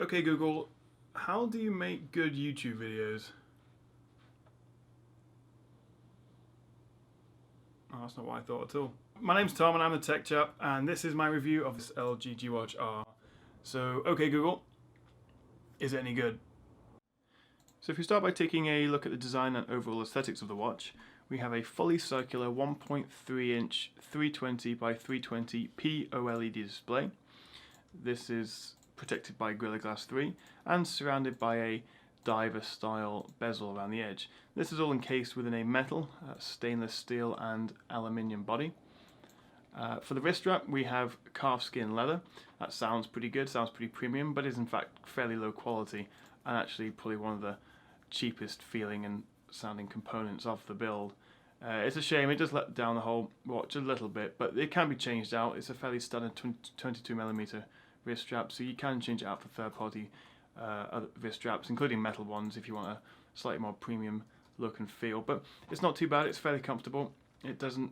Okay Google, how do you make good YouTube videos? Oh, that's not what I thought at all. My name's Tom and I'm the Tech Chap, and this is my review of this LG G Watch R. So, okay Google, is it any good? So if we start by taking a look at the design and overall aesthetics of the watch, we have a fully circular 1.3 inch 320 by 320 p OLED display. This is protected by Gorilla Glass 3 and surrounded by a diver style bezel around the edge. This is all encased within a metal, stainless steel and aluminium body. For the wrist strap we have calfskin leather. That sounds pretty good, sounds pretty premium, but is in fact fairly low quality and actually probably one of the cheapest feeling and sounding components of the build. It's a shame, it does let down the whole watch a little bit, but it can be changed out. It's a fairly standard 22mm wrist strap, so you can change it out for third-party other wrist straps, including metal ones if you want a slightly more premium look and feel. But it's not too bad, it's fairly comfortable. It doesn't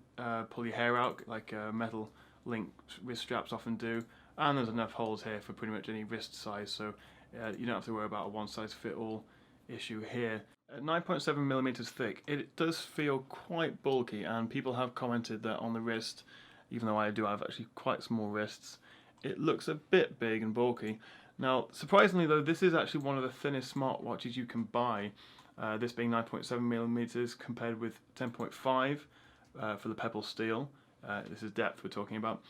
pull your hair out like metal link wrist straps often do, and there's enough holes here for pretty much any wrist size, so you don't have to worry about a one-size-fit-all issue here. At 9.7mm thick, it does feel quite bulky, and people have commented that on the wrist, even though I do have actually quite small wrists, it looks a bit big and bulky. Now, surprisingly though, this is actually one of the thinnest smartwatches you can buy, this being 9.7mm compared with 10.5 for the Pebble Steel. This is depth we're talking about.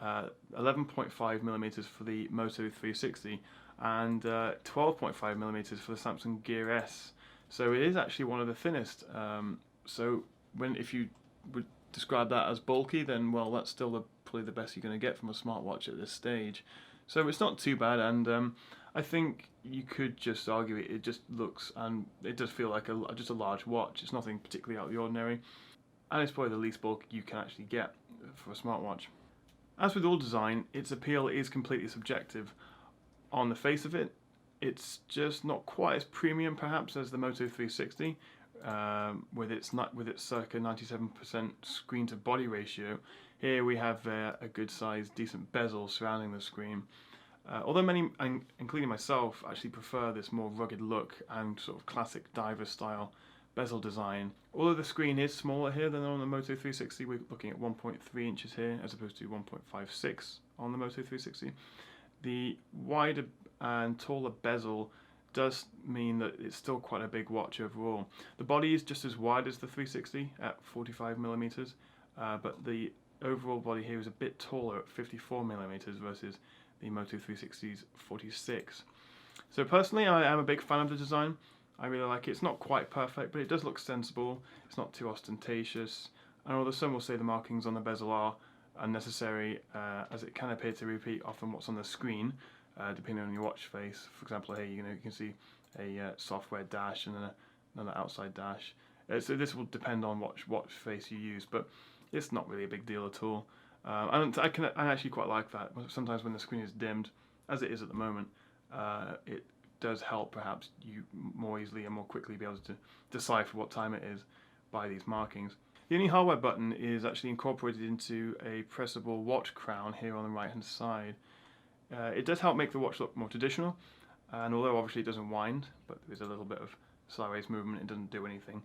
11.5mm for the Moto 360 and 12.5mm for the Samsung Gear S. So it is actually one of the thinnest. So if you would describe that as bulky, then well, that's still probably the best you're going to get from a smartwatch at this stage. So it's not too bad, and I think you could just argue it just looks, and it does feel like just a large watch. It's nothing particularly out of the ordinary, and it's probably the least bulky you can actually get for a smartwatch. As with all design, its appeal is completely subjective. On the face of it, it's just not quite as premium perhaps as the Moto 360, with its circa 97% screen to body ratio. Here we have a good sized decent bezel surrounding the screen. Although many, including myself, actually prefer this more rugged look and sort of classic diver style bezel design. Although the screen is smaller here than on the Moto 360, we're looking at 1.3 inches here as opposed to 1.56 on the Moto 360. The wider and taller bezel does mean that it's still quite a big watch overall. The body is just as wide as the 360 at 45mm, but the overall body here is a bit taller at 54mm versus the Moto 360's 46. So personally, I am a big fan of the design. I really like it. It's not quite perfect, but it does look sensible. It's not too ostentatious, and although some will say the markings on the bezel are unnecessary, as it can appear to repeat often what's on the screen, depending on your watch face. For example, here you can see a software dash and then another outside dash. So this will depend on what watch face you use, but it's not really a big deal at all. And I actually quite like that. Sometimes when the screen is dimmed, as it is at the moment, it does help perhaps you more easily and more quickly be able to decipher what time it is by these markings. The only hardware button is actually incorporated into a pressable watch crown here on the right hand side. It does help make the watch look more traditional, and although obviously it doesn't wind, but there's a little bit of sideways movement, it doesn't do anything.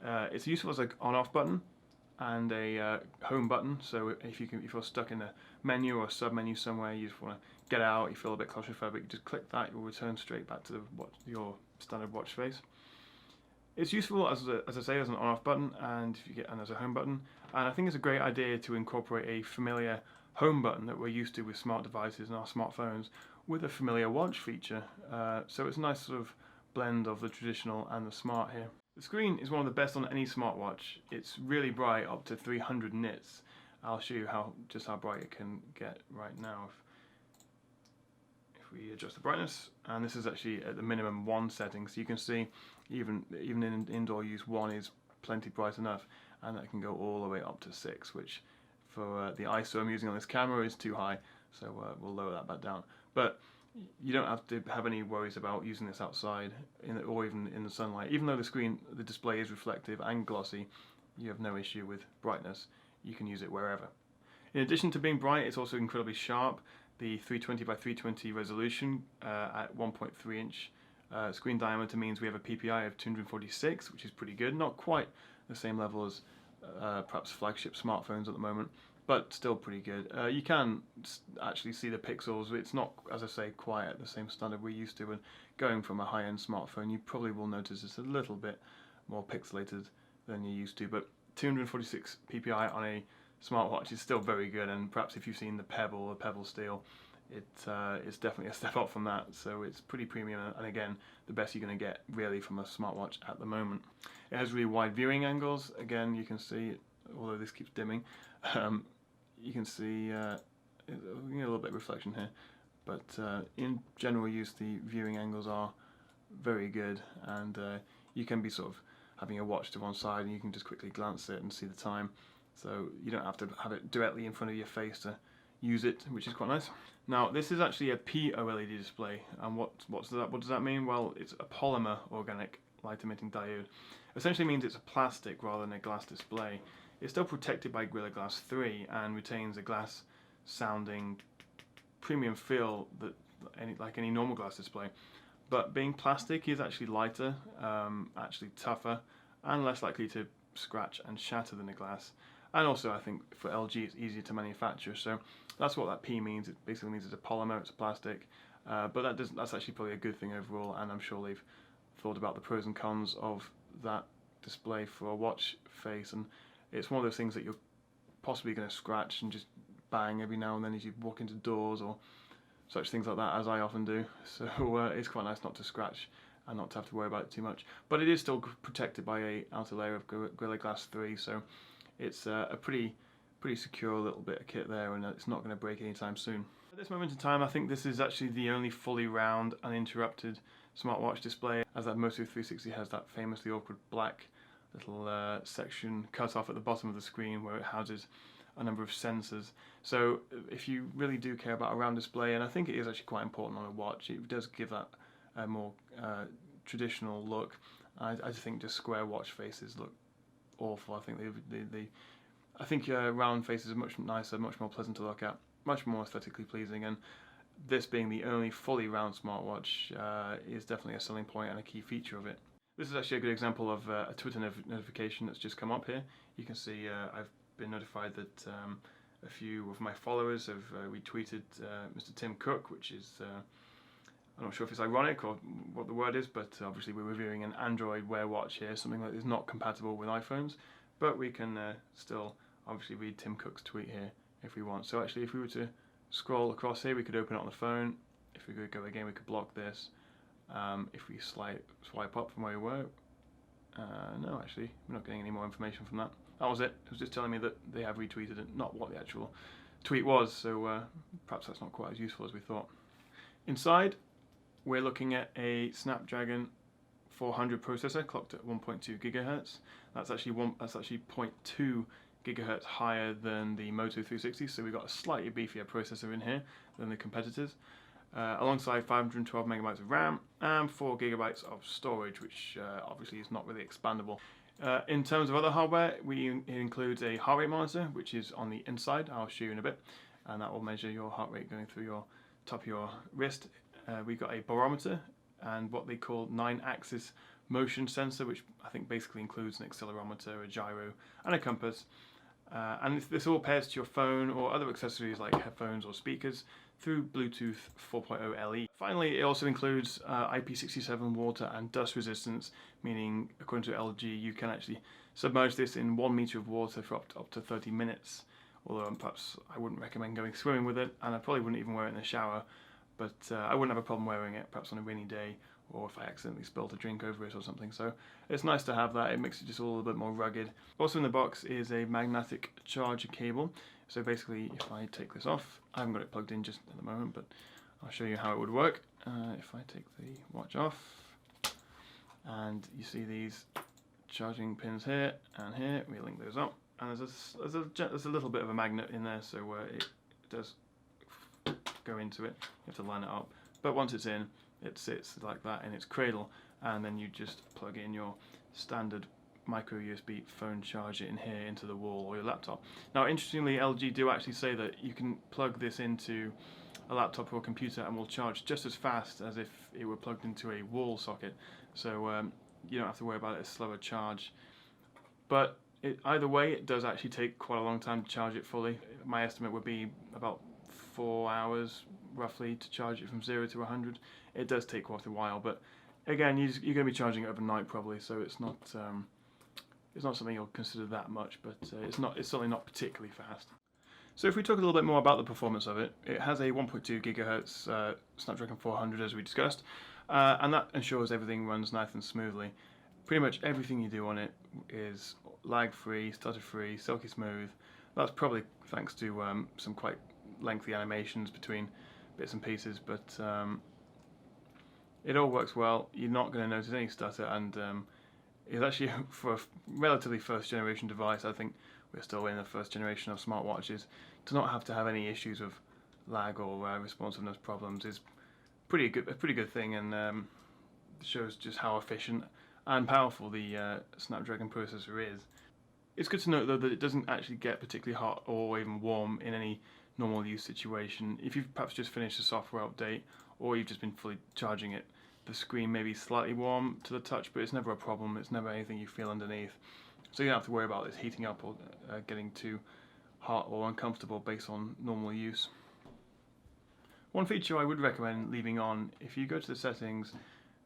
It's useful as an on-off button and a home button, so if you're stuck in a menu or a sub-menu somewhere, you just want to get out, you feel a bit claustrophobic, you just click that, you'll return straight back to your standard watch face. It's useful as I say, as an on-off button and as a home button, and I think it's a great idea to incorporate a familiar home button that we're used to with smart devices and our smartphones with a familiar watch feature. So it's a nice sort of blend of the traditional and the smart here. The screen is one of the best on any smartwatch. It's really bright, up to 300 nits. I'll show you just how bright it can get right now. If we adjust the brightness, and this is actually at the minimum 1 setting, so you can see even in indoor use 1 is plenty bright enough, and that can go all the way up to 6, which for the ISO I'm using on this camera is too high, so we'll lower that back down. But you don't have to have any worries about using this outside or even in the sunlight. Even though the display is reflective and glossy, you have no issue with brightness. You can use it wherever. In addition to being bright, it's also incredibly sharp. the 320 by 320 resolution at 1.3 inch screen diameter means we have a PPI of 246, which is pretty good. Not quite the same level as perhaps flagship smartphones at the moment, but still pretty good. You can actually see the pixels. It's not, as I say, quite at the same standard we're used to. And going from a high-end smartphone, you probably will notice it's a little bit more pixelated than you're used to. But 246 PPI on a smartwatch is still very good. And perhaps if you've seen the Pebble Steel, it's definitely a step up from that. So it's pretty premium. And again, the best you're going to get really from a smartwatch at the moment. It has really wide viewing angles. Again, you can see, although this keeps dimming, you can see a little bit of reflection here, but in general use the viewing angles are very good, and you can be sort of having a watch to one side and you can just quickly glance it and see the time, so you don't have to have it directly in front of your face to use it, which is quite nice. Now this is actually a POLED display, and what does that mean? Well, it's a polymer organic light emitting diode. Essentially means it's a plastic rather than a glass display. It's still protected by Gorilla Glass 3 and retains a glass sounding premium feel that like any normal glass display, but being plastic is actually lighter, actually tougher, and less likely to scratch and shatter than a glass. And also I think for LG it's easier to manufacture, so that's what that P means. It basically means it's a polymer, it's a plastic, but that's actually probably a good thing overall, and I'm sure they've thought about the pros and cons of that display for a watch face, and it's one of those things that you're possibly going to scratch and just bang every now and then as you walk into doors or such things like that, as I often do. So it's quite nice not to scratch and not to have to worry about it too much. But it is still protected by a outer layer of Gorilla Glass 3, so it's a pretty secure little bit of kit there, and it's not going to break anytime soon. At this moment in time, I think this is actually the only fully round, uninterrupted smartwatch display, as that Moto 360 has that famously awkward black little section cut off at the bottom of the screen where it houses a number of sensors. So if you really do care about a round display, and I think it is actually quite important on a watch, it does give that a more traditional look. I just think just square watch faces look awful. I think round faces are much nicer, much more pleasant to look at, much more aesthetically pleasing, and this being the only fully round smartwatch is definitely a selling point and a key feature of it. This is actually a good example of a Twitter notification that's just come up here. You can see I've been notified that a few of my followers have retweeted Mr. Tim Cook, which is, I'm not sure if it's ironic or what the word is, but obviously we're reviewing an Android Wear watch here, something that is not compatible with iPhones, but we can still obviously read Tim Cook's tweet here if we want. So actually if we were to scroll across here, we could open it on the phone. If we could go again, we could block this. If we swipe up from where we were, no, actually, we're not getting any more information from that. That was it. It was just telling me that they have retweeted it, not what the actual tweet was, so perhaps that's not quite as useful as we thought. Inside, we're looking at a Snapdragon 400 processor clocked at 1.2 gigahertz. That's actually 0.2 gigahertz higher than the Moto 360, so we've got a slightly beefier processor in here than the competitors. Alongside 512 megabytes of RAM and 4 gigabytes of storage, which obviously is not really expandable. In terms of other hardware, it includes a heart rate monitor, which is on the inside. I'll show you in a bit, and that will measure your heart rate going through your top of your wrist. We've got a barometer and what they call 9-axis motion sensor, which I think basically includes an accelerometer, a gyro, and a compass. And this all pairs to your phone or other accessories like headphones or speakers through Bluetooth 4.0 LE. Finally, it also includes IP67 water and dust resistance, meaning according to LG you can actually submerge this in 1 meter of water for up to 30 minutes, although perhaps I wouldn't recommend going swimming with it, and I probably wouldn't even wear it in the shower, but I wouldn't have a problem wearing it perhaps on a rainy day, or if I accidentally spilled a drink over it or something. So it's nice to have that. It makes it just a little bit more rugged. Also in the box is a magnetic charger cable. So basically, if I take this off, I haven't got it plugged in just at the moment, but I'll show you how it would work. If I take the watch off, and you see these charging pins here and here, we link those up, and there's a little bit of a magnet in there, so it does go into it. You have to line it up, but once it's in, it sits like that in its cradle, and then you just plug in your standard micro USB phone charger in here into the wall or your laptop. Now interestingly, LG do actually say that you can plug this into a laptop or a computer and will charge just as fast as if it were plugged into a wall socket, so you don't have to worry about a slower charge. But either way, it does actually take quite a long time to charge it fully. My estimate would be about 4 hours roughly to charge it from 0 to 100. It does take quite a while, but again, you're going to be charging it overnight probably, so it's not something you'll consider that much, but it's certainly not particularly fast. So if we talk a little bit more about the performance of it, it has a 1.2 gigahertz Snapdragon 400 as we discussed, and that ensures everything runs nice and smoothly. Pretty much everything you do on it is lag-free, stutter-free, silky smooth. That's probably thanks to some quite lengthy animations between bits and pieces, but it all works well. You're not going to notice any stutter, and it's actually, for a relatively first generation device, I think we're still in the first generation of smartwatches, to not have to have any issues of lag or responsiveness problems is a pretty good thing, and shows just how efficient and powerful the Snapdragon processor is. It's good to note though that it doesn't actually get particularly hot or even warm in any normal use situation. If you've perhaps just finished a software update or you've just been fully charging it, the screen may be slightly warm to the touch, but it's never a problem. It's never anything you feel underneath. So you don't have to worry about this heating up or getting too hot or uncomfortable based on normal use. One feature I would recommend leaving on, if you go to the settings,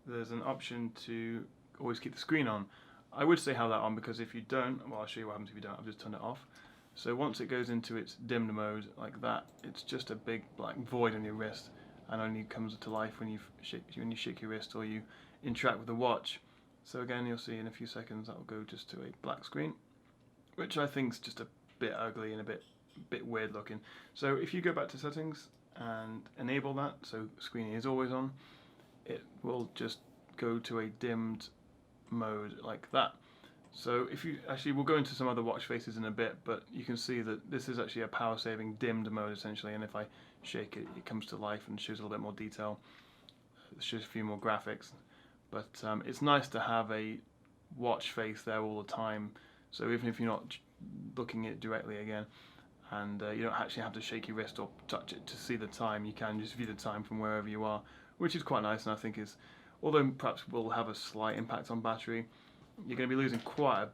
there's an option to always keep the screen on. I would say have that on, because if you don't, well, I'll show you what happens if you don't. I've just turned it off. So once it goes into its dimmed mode like that, it's just a big black void on your wrist, and only comes to life when you shake your wrist or you interact with the watch. So again, you'll see in a few seconds that will go just to a black screen, which I think is just a bit ugly and a bit weird looking. So if you go back to settings and enable that, so screen is always on, it will just go to a dimmed mode like that. So if you we'll go into some other watch faces in a bit, but you can see that this is actually a power saving dimmed mode essentially, and if I shake it, it comes to life and shows a little bit more detail. It shows a few more graphics, but it's nice to have a watch face there all the time, so even if you're not looking at it directly again, and you don't actually have to shake your wrist or touch it to see the time, you can just view the time from wherever you are, which is quite nice, and I think is, although perhaps will have a slight impact on battery, you're going to be losing quite a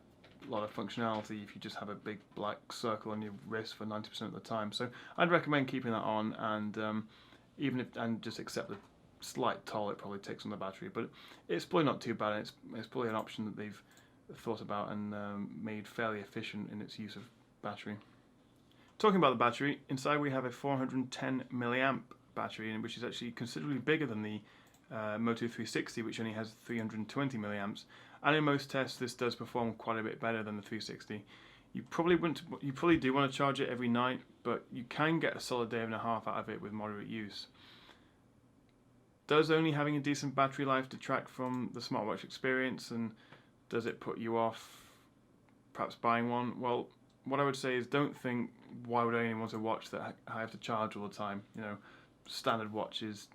lot of functionality if you just have a big black circle on your wrist for 90% of the time. So I'd recommend keeping that on, and just accept the slight toll it probably takes on the battery, but it's probably not too bad. It's probably an option that they've thought about and made fairly efficient in its use of battery. Talking about the battery, inside we have a 410 milliamp battery, which is actually considerably bigger than the Moto 360, which only has 320 milliamps. And in most tests, this does perform quite a bit better than the 360. You probably do want to charge it every night, but you can get a solid day and a half out of it with moderate use. Does only having a decent battery life detract from the smartwatch experience, and does it put you off perhaps buying one? Well, what I would say is, don't think, why would anyone want a watch that I have to charge all the time? You know, standard watches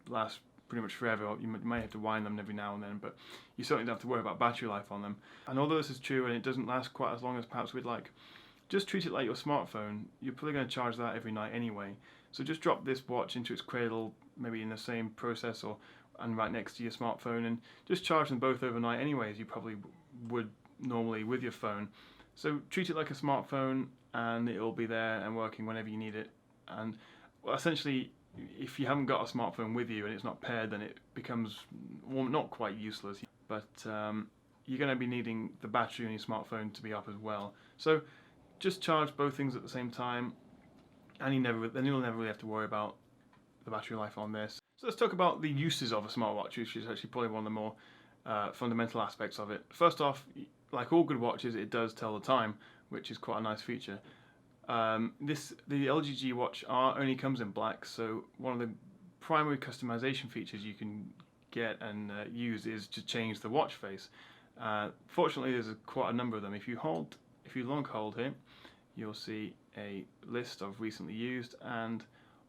last pretty much forever. You might have to wind them every now and then, but you certainly don't have to worry about battery life on them. And although this is true and it doesn't last quite as long as perhaps we'd like, just treat it like your smartphone. You're probably going to charge that every night anyway. So just drop this watch into its cradle, maybe in the same process and right next to your smartphone, and just charge them both overnight anyway, as you probably would normally with your phone. So treat it like a smartphone, and it'll be there and working whenever you need it. And well, essentially, if you haven't got a smartphone with you and it's not paired, then it becomes, well, not quite useless, but you're going to be needing the battery on your smartphone to be up as well. So just charge both things at the same time, and you'll never really have to worry about the battery life on this. So let's talk about the uses of a smartwatch, which is actually probably one of the more fundamental aspects of it. First off, like all good watches, it does tell the time, which is quite a nice feature. The LG G Watch R only comes in black, so one of the primary customization features you can get and use is to change the watch face. Fortunately, there's quite a number of them. If you long hold here, you'll see a list of recently used and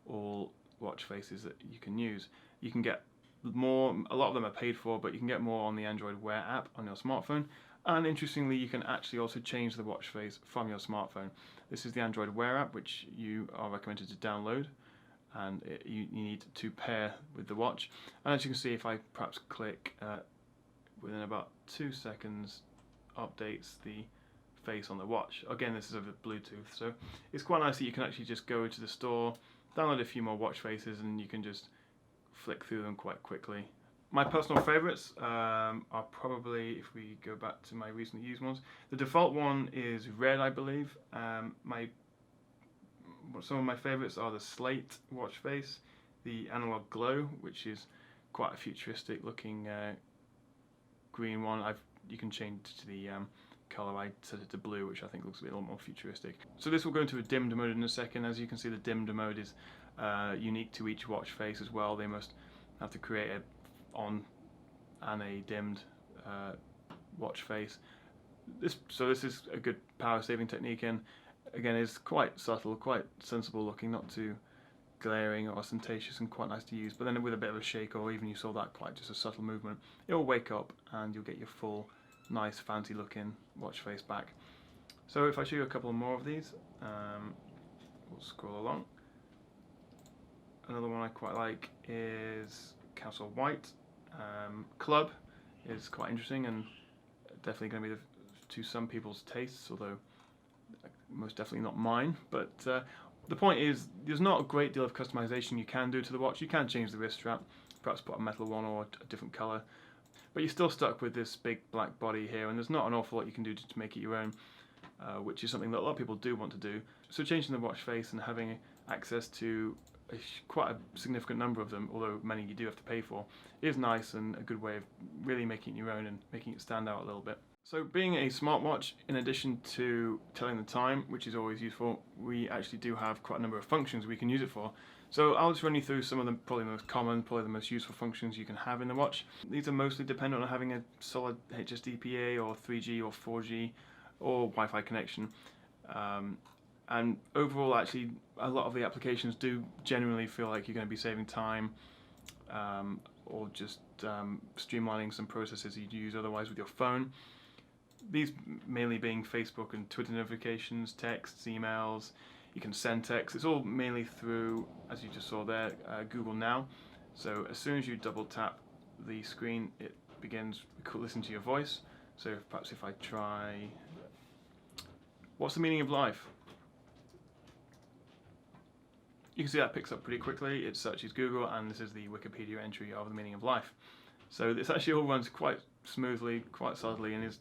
all watch faces that you can use. You can get more, a lot of them are paid for, but you can get more on the Android Wear app on your smartphone, And interestingly, you can actually also change the watch face from your smartphone. This is the Android Wear app, which you are recommended to download, and you need to pair with the watch. And as you can see, if I perhaps click, within about 2 seconds, updates the face on the watch. Again, this is over Bluetooth, so it's quite nice that you can actually just go to the store, download a few more watch faces, and you can just flick through them quite quickly. My personal favourites are probably, if we go back to my recently used ones, the default one is red, I believe. Some of my favourites are the slate watch face, the analog glow, which is quite a futuristic looking green one. You can change to the colour. I set it to blue, which I think looks a little more futuristic. So this will go into a dimmed mode in a second. As you can see, the dimmed mode is unique to each watch face as well. They must have to create a on and a dimmed watch face. This is a good power saving technique, and again is quite subtle, quite sensible looking, not too glaring or ostentatious, and quite nice to use. But then with a bit of a shake, or even you saw that quite just a subtle movement, it will wake up and you'll get your full nice fancy looking watch face back. So if I show you a couple more of these, we'll scroll along. Another one I quite like is Castle White. Club is quite interesting and definitely going to be to some people's tastes, although most definitely not mine. But the point is, there's not a great deal of customization you can do to the watch. You can change the wrist strap, perhaps put a metal one or a different colour, but you're still stuck with this big black body here, and there's not an awful lot you can do to make it your own, which is something that a lot of people do want to do. So changing the watch face and having access to quite a significant number of them, although many you do have to pay for, is nice and a good way of really making it your own and making it stand out a little bit. So being a smartwatch, in addition to telling the time, which is always useful, we actually do have quite a number of functions we can use it for. So I'll just run you through some of the probably the most common, probably the most useful functions you can have in the watch. These are mostly dependent on having a solid HSDPA or 3G or 4G or Wi-Fi connection. And overall, actually, a lot of the applications do generally feel like you're going to be saving time, or just streamlining some processes you'd use otherwise with your phone. These mainly being Facebook and Twitter notifications, texts, emails. You can send text. It's all mainly through, as you just saw there, Google Now. So as soon as you double tap the screen, it begins listening to your voice. So perhaps if I try, what's the meaning of life? You can see that picks up pretty quickly. It searches Google, and this is the Wikipedia entry of the meaning of life. So this actually all runs quite smoothly, quite solidly, and is,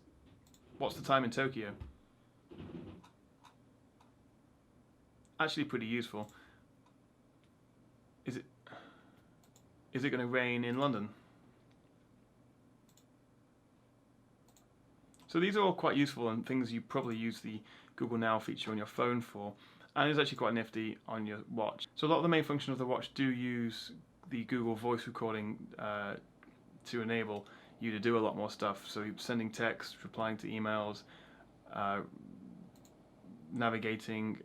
what's the time in Tokyo? Actually pretty useful. Is it going to rain in London? So these are all quite useful and things you probably use the Google Now feature on your phone for. And it's actually quite nifty on your watch. So a lot of the main functions of the watch do use the Google voice recording to enable you to do a lot more stuff. So sending text, replying to emails, navigating,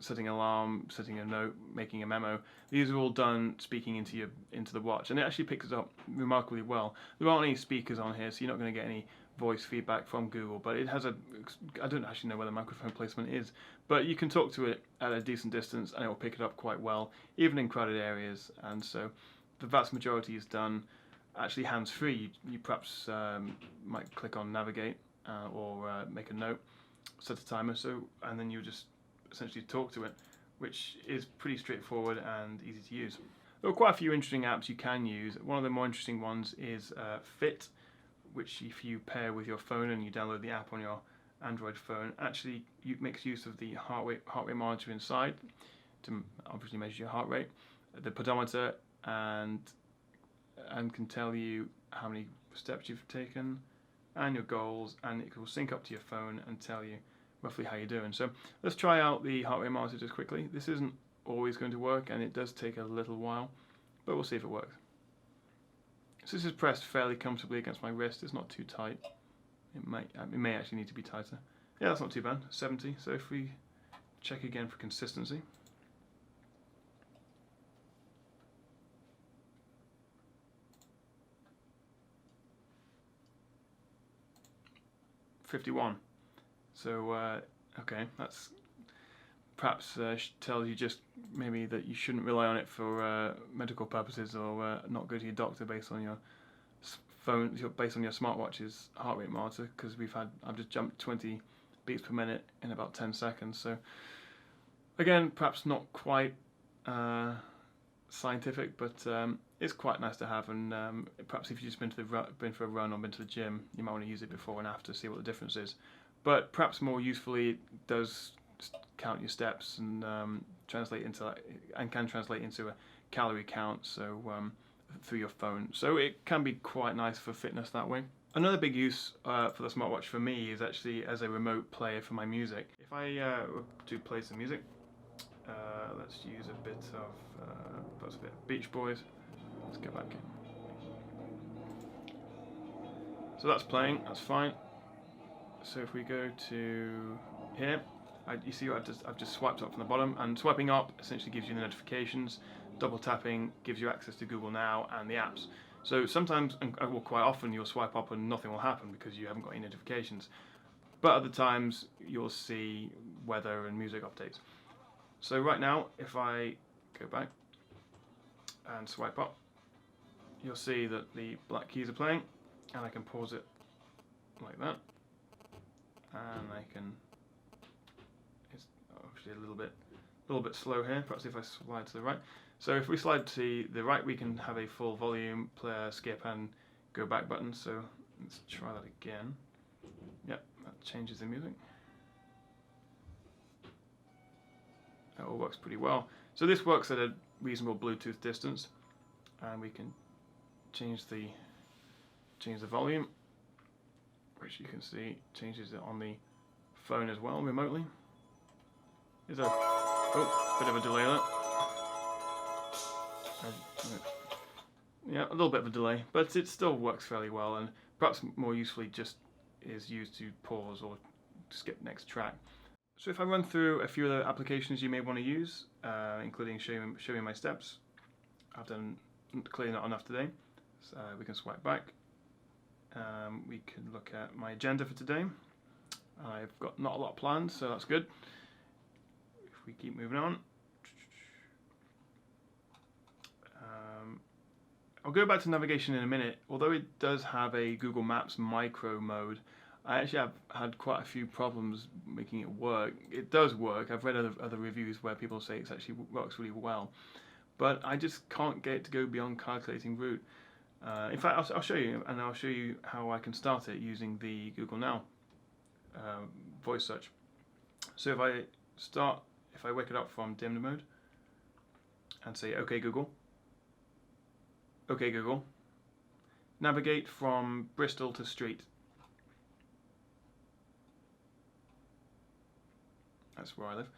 setting an alarm, setting a note, making a memo. These are all done speaking into the watch, and it actually picks it up remarkably well. There aren't any speakers on here, so you're not going to get any voice feedback from Google, but it has I don't actually know where the microphone placement is, but you can talk to it at a decent distance and it will pick it up quite well, even in crowded areas. And so the vast majority is done actually hands-free. You perhaps might click on navigate or make a note, set a timer, and then you just essentially talk to it, which is pretty straightforward and easy to use. There are quite a few interesting apps you can use. One of the more interesting ones is Fit, which if you pair with your phone and you download the app on your Android phone, actually makes use of the heart rate monitor inside to obviously measure your heart rate, the pedometer, and can tell you how many steps you've taken and your goals, and it will sync up to your phone and tell you roughly how you're doing. So let's try out the heart rate monitor just quickly. This isn't always going to work, and it does take a little while, but we'll see if it works. So this is pressed fairly comfortably against my wrist. It's not too tight. It may actually need to be tighter. Yeah, that's not too bad. 70. So if we check again for consistency. 51. So okay, that's perhaps tells you just maybe that you shouldn't rely on it for medical purposes, or not go to your doctor based on your phone, based on your smartwatch's heart rate monitor, because I've just jumped 20 beats per minute in about 10 seconds. So again, perhaps not quite scientific, but it's quite nice to have. And perhaps if you've just been for a run or been to the gym, you might want to use it before and after, see what the difference is. But perhaps more usefully, it does count your steps and can translate into a calorie count. So through your phone, so it can be quite nice for fitness that way. Another big use for the smartwatch for me is actually as a remote player for my music. If I do play some music, let's use a bit of Beach Boys. Let's go back in. So that's playing, that's fine. So if we go to here, you see I've just swiped up from the bottom, and swiping up essentially gives you the notifications. Double tapping gives you access to Google Now and the apps. So sometimes, well, quite often, you'll swipe up and nothing will happen because you haven't got any notifications. But other times you'll see weather and music updates. So right now, if I go back and swipe up, you'll see that the black keys are playing, and I can pause it like that, and I can. It's obviously a little bit slow here. Perhaps if I slide to the right. So if we slide to the right, we can have a full volume, player, skip, and go back button. So let's try that again. Yep, that changes the music. That all works pretty well. So this works at a reasonable Bluetooth distance, and we can change the volume, which you can see changes it on the phone as well remotely. There's a bit of a delay there. Yeah, a little bit of a delay, but it still works fairly well, and perhaps more usefully just is used to pause or skip next track. So if I run through a few of the applications you may want to use, including showing my steps, I've done clearly not enough today, so we can swipe back. We can look at my agenda for today. I've got not a lot planned, so that's good. If we keep moving on, I'll go back to navigation in a minute. Although it does have a Google Maps micro mode, I actually have had quite a few problems making it work. It does work. I've read other reviews where people say it actually works really well, but I just can't get it to go beyond calculating route. In fact, I'll show you, and I'll show you how I can start it using the Google Now voice search. So if I wake it up from dimmed mode and say, "Okay Google, okay Google, navigate from Bristol to Street." That's where I live.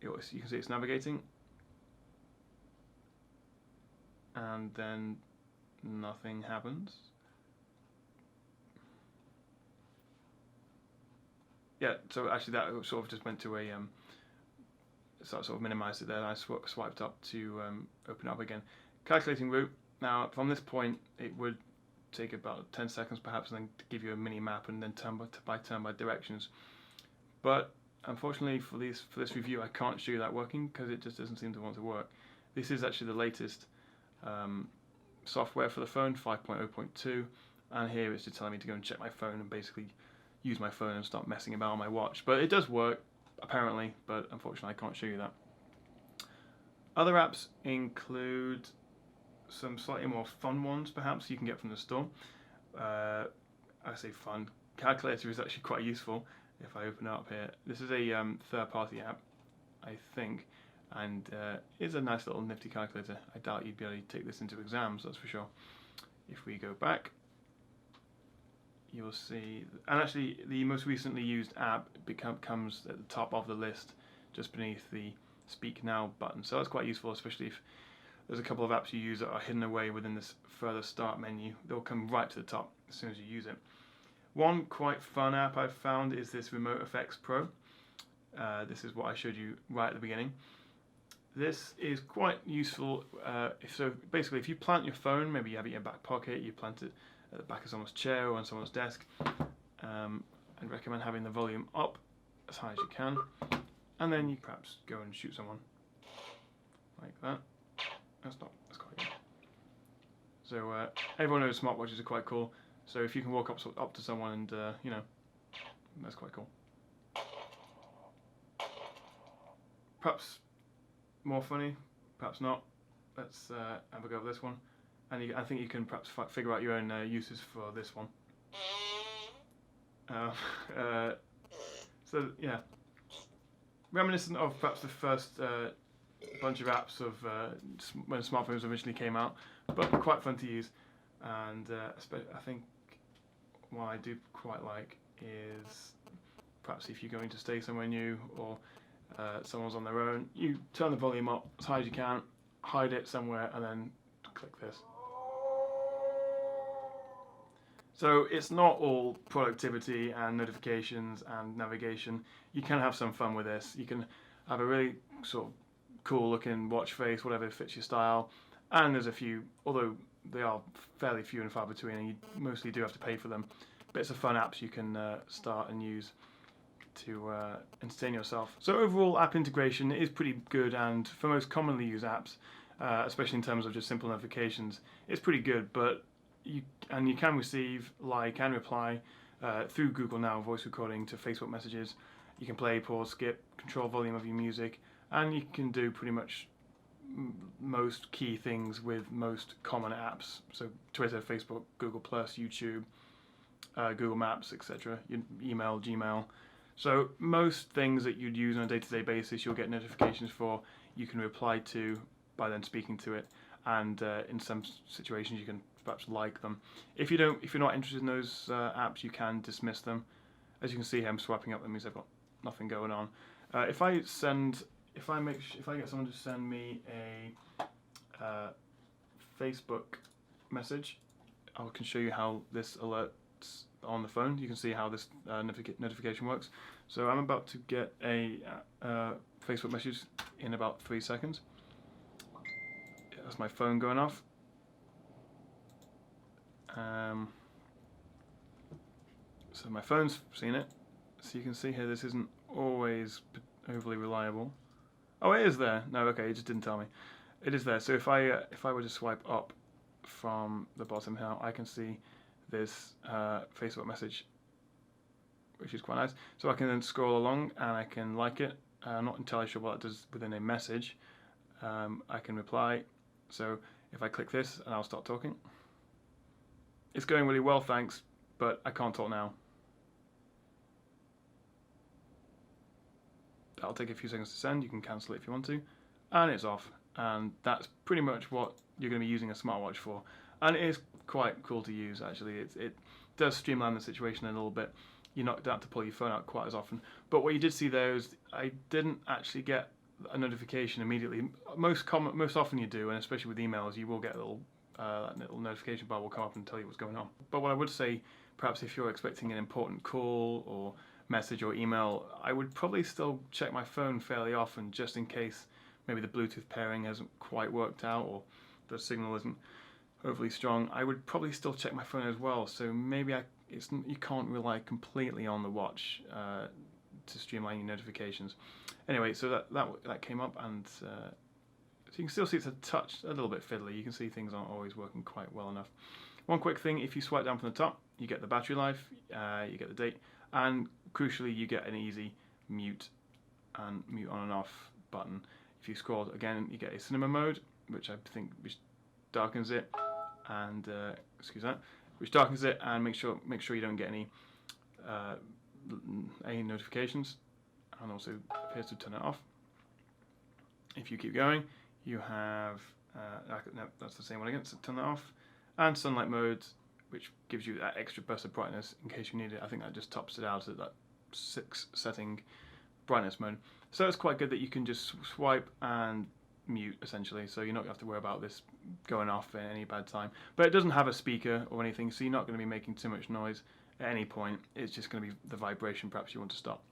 You can see it's navigating, and then nothing happens. Yeah, so actually that sort of just went to a sort of minimized it there, and I swiped up to open up again. Calculating route. Now from this point it would take about 10 seconds perhaps, and then to give you a mini map, and then turn by directions. But unfortunately for this review, I can't show you that working because it just doesn't seem to want to work. This is actually the latest software for the phone, 5.0.2, and here it's just telling me to go and check my phone and basically use my phone and start messing about on my watch. But it does work apparently, but unfortunately I can't show you that. Other apps include some slightly more fun ones perhaps you can get from the store. I say fun. Calculator is actually quite useful. If I open it up here, this is a third-party app, I think, and it's a nice little nifty calculator. I doubt you'd be able to take this into exams, that's for sure. If we go back, you'll see, and actually the most recently used app comes at the top of the list, just beneath the Speak Now button. So that's quite useful, especially if there's a couple of apps you use that are hidden away within this further start menu. They'll come right to the top as soon as you use it. One quite fun app I've found is this Remote Effects Pro. This is what I showed you right at the beginning. This is quite useful. So basically, if you plant your phone, maybe you have it in your back pocket, you plant it at the back of someone's chair or on someone's desk, I'd recommend having the volume up as high as you can, and then you perhaps go and shoot someone like that. That's quite good. So everyone knows smartwatches are quite cool. So if you can walk up to someone and you know, that's quite cool. Perhaps more funny, perhaps not. Let's have a go with this one. And I think you can perhaps figure out your own uses for this one. So yeah, reminiscent of perhaps the first bunch of apps of when smartphones originally came out, but quite fun to use. And I think what I do quite like is perhaps if you're going to stay somewhere new or someone's on their own, you turn the volume up as high as you can, hide it somewhere, and then click this. So it's not all productivity and notifications and navigation. You can have some fun with this. You can have a really sort of cool looking watch face, whatever fits your style. And there's a few, although they are fairly few and far between, and you mostly do have to pay for them. Bits of fun apps you can start and use to entertain yourself. So overall, app integration is pretty good, and for most commonly used apps, especially in terms of just simple notifications, it's pretty good. But you can receive, like, and reply through Google Now voice recording to Facebook messages. You can play, pause, skip, control volume of your music, and you can do pretty much most key things with most common apps. So Twitter, Facebook, Google+, YouTube, Google Maps, etc. Email, Gmail. So most things that you'd use on a day-to-day basis, you'll get notifications for. You can reply to by then speaking to it, and in some situations you can perhaps like them. If you're not interested in those apps, you can dismiss them. As you can see here, I'm swiping up. That means I've got nothing going on. If I get someone to send me a Facebook message, I can show you how this alerts on the phone. You can see how this notification works. So I'm about to get a Facebook message in about 3 seconds. That's my phone going off. So my phone's seen it. So you can see here this isn't always overly reliable. Oh, it is there. No, okay, it just didn't tell me. It is there. So if I were to swipe up from the bottom here, I can see this Facebook message, which is quite nice. So I can then scroll along and I can like it. I'm not entirely sure what it does within a message. I can reply. So if I click this and I'll start talking. It's going really well, thanks, but I can't talk now. That'll take a few seconds to send. You can cancel it if you want to, and it's off. And that's pretty much what you're going to be using a smartwatch for. And it is quite cool to use, actually. It does streamline the situation a little bit. You don't have to pull your phone out quite as often. But what you did see there is I didn't actually get a notification immediately. Most often you do, and especially with emails, you will get a little notification bar will come up and tell you what's going on. But what I would say, perhaps if you're expecting an important call or message or email, I would probably still check my phone fairly often, just in case maybe the Bluetooth pairing hasn't quite worked out or the signal isn't overly strong. I would probably still check my phone as well. So maybe you can't rely completely on the watch to streamline your notifications. Anyway, so that came up, and so you can still see it's a little bit fiddly. You can see things aren't always working quite well enough. One quick thing: if you swipe down from the top, you get the battery life, you get the date, and crucially, you get an easy mute on and off button. If you scroll again, you get a cinema mode, which darkens it, and which darkens it, and make sure you don't get any notifications, and also appears to turn it off. If you keep going, you have no, that's the same one again. So turn that off, and sunlight mode, which gives you that extra burst of brightness in case you need it. I think that just tops it out at that 6 setting brightness mode. So it's quite good that you can just swipe and mute essentially, so you're not going to have to worry about this going off at any bad time. But it doesn't have a speaker or anything, so you're not going to be making too much noise at any point. It's just going to be the vibration perhaps you want to stop.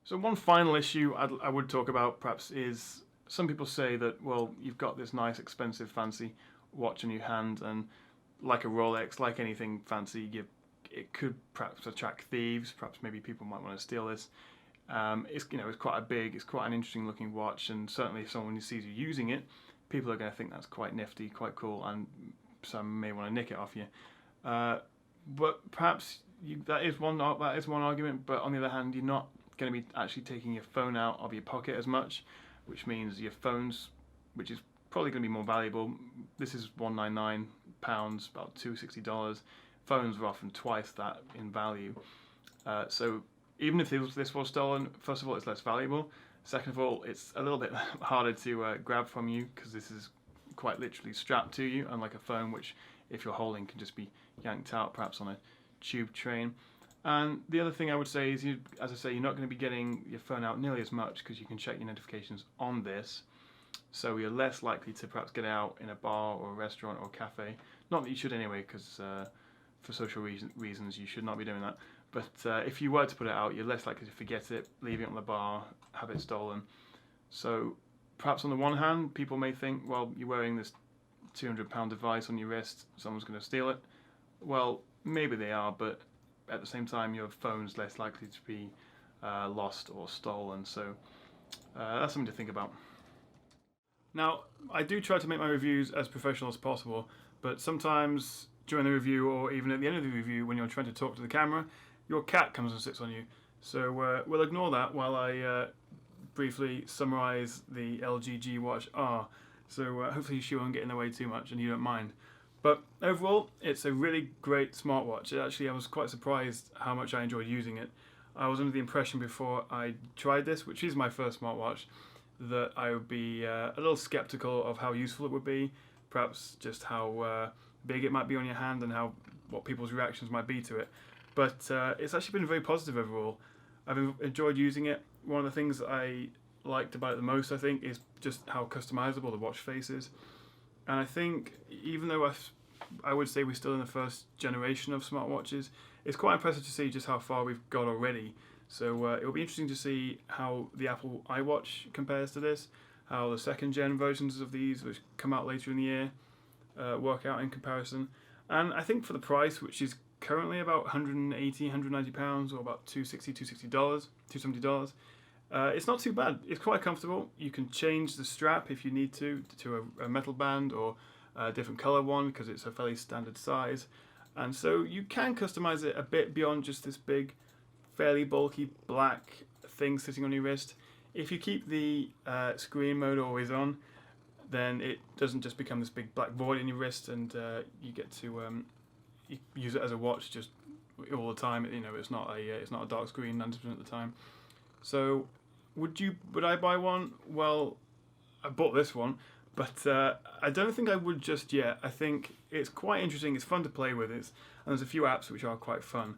So one final issue I would talk about perhaps is, some people say that, well, you've got this nice expensive fancy watch in your hand, and like a Rolex, like anything fancy, it could perhaps attract thieves. Perhaps maybe people might want to steal this. It's it's quite an interesting looking watch, and certainly if someone sees you using it, people are going to think that's quite nifty, quite cool, and some may want to nick it off you. But perhaps that is one argument. But on the other hand, you're not going to be actually taking your phone out of your pocket as much, which means your phones, which is probably going to be more valuable. This is £199, about $260. Phones are often twice that in value. So even if this was stolen, first of all, it's less valuable. Second of all, it's a little bit harder to grab from you, because this is quite literally strapped to you, unlike a phone, which if you're holding can just be yanked out, perhaps on a tube train. And the other thing I would say is, as I say, you're not going to be getting your phone out nearly as much, because you can check your notifications on this. So you're less likely to perhaps get out in a bar or a restaurant or a cafe. Not that you should anyway, because for social reasons you should not be doing that. But if you were to put it out, you're less likely to forget it, leave it on the bar, have it stolen. So perhaps on the one hand, people may think, well, you're wearing this £200 device on your wrist, someone's going to steal it. Well, maybe they are, but at the same time, your phone's less likely to be lost or stolen. So that's something to think about. Now, I do try to make my reviews as professional as possible, but sometimes during the review, or even at the end of the review, when you're trying to talk to the camera, your cat comes and sits on you. So we'll ignore that while I briefly summarise the LG G Watch R. So hopefully she won't get in the way too much and you don't mind. But overall, it's a really great smartwatch. Actually, I was quite surprised how much I enjoyed using it. I was under the impression before I tried this, which is my first smartwatch, that I would be a little skeptical of how useful it would be, perhaps just how big it might be on your hand and what people's reactions might be to it. But it's actually been very positive overall. I've enjoyed using it. One of the things I liked about it the most, I think, is just how customizable the watch face is. And I think, even though I would say we're still in the first generation of smartwatches, it's quite impressive to see just how far we've got already. So it'll be interesting to see how the Apple iWatch compares to this, how the second gen versions of these, which come out later in the year, work out in comparison. And I think for the price, which is currently about £180, £190, or about $270, it's not too bad. It's quite comfortable. You can change the strap if you need to a metal band or a different colour one, because it's a fairly standard size. And so you can customize it a bit beyond just this big, fairly bulky black thing sitting on your wrist. If you keep the screen mode always on, then it doesn't just become this big black void in your wrist, and you get to use it as a watch just all the time. It's not a dark screen 90% of the time. So would I buy one? Well, I bought this one, but I don't think I would just yet. I think it's quite interesting. It's fun to play with. And there's a few apps which are quite fun,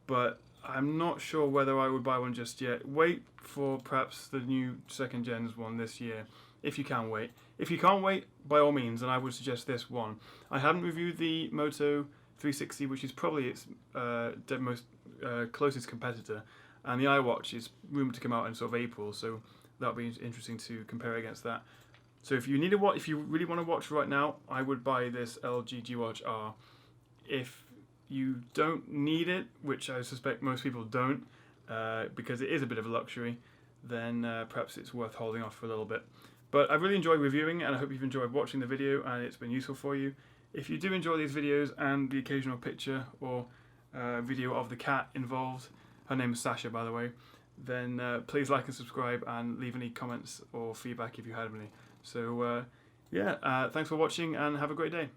but I'm not sure whether I would buy one just yet. Wait for perhaps the new second gens one this year, if you can wait. If you can't wait, by all means, and I would suggest this one. I haven't reviewed the Moto 360, which is probably its most closest competitor, and the iWatch is rumored to come out in sort of April, so that'll be interesting to compare against that. So if you really want to watch right now, I would buy this LG G Watch R. If you don't need it, which I suspect most people don't, because it is a bit of a luxury, then perhaps it's worth holding off for a little bit. But I've really enjoyed reviewing, and I hope you've enjoyed watching the video and it's been useful for you. If you do enjoy these videos and the occasional picture or video of the cat involved, her name is Sasha, by the way, then please like and subscribe and leave any comments or feedback if you had any. So thanks for watching and have a great day.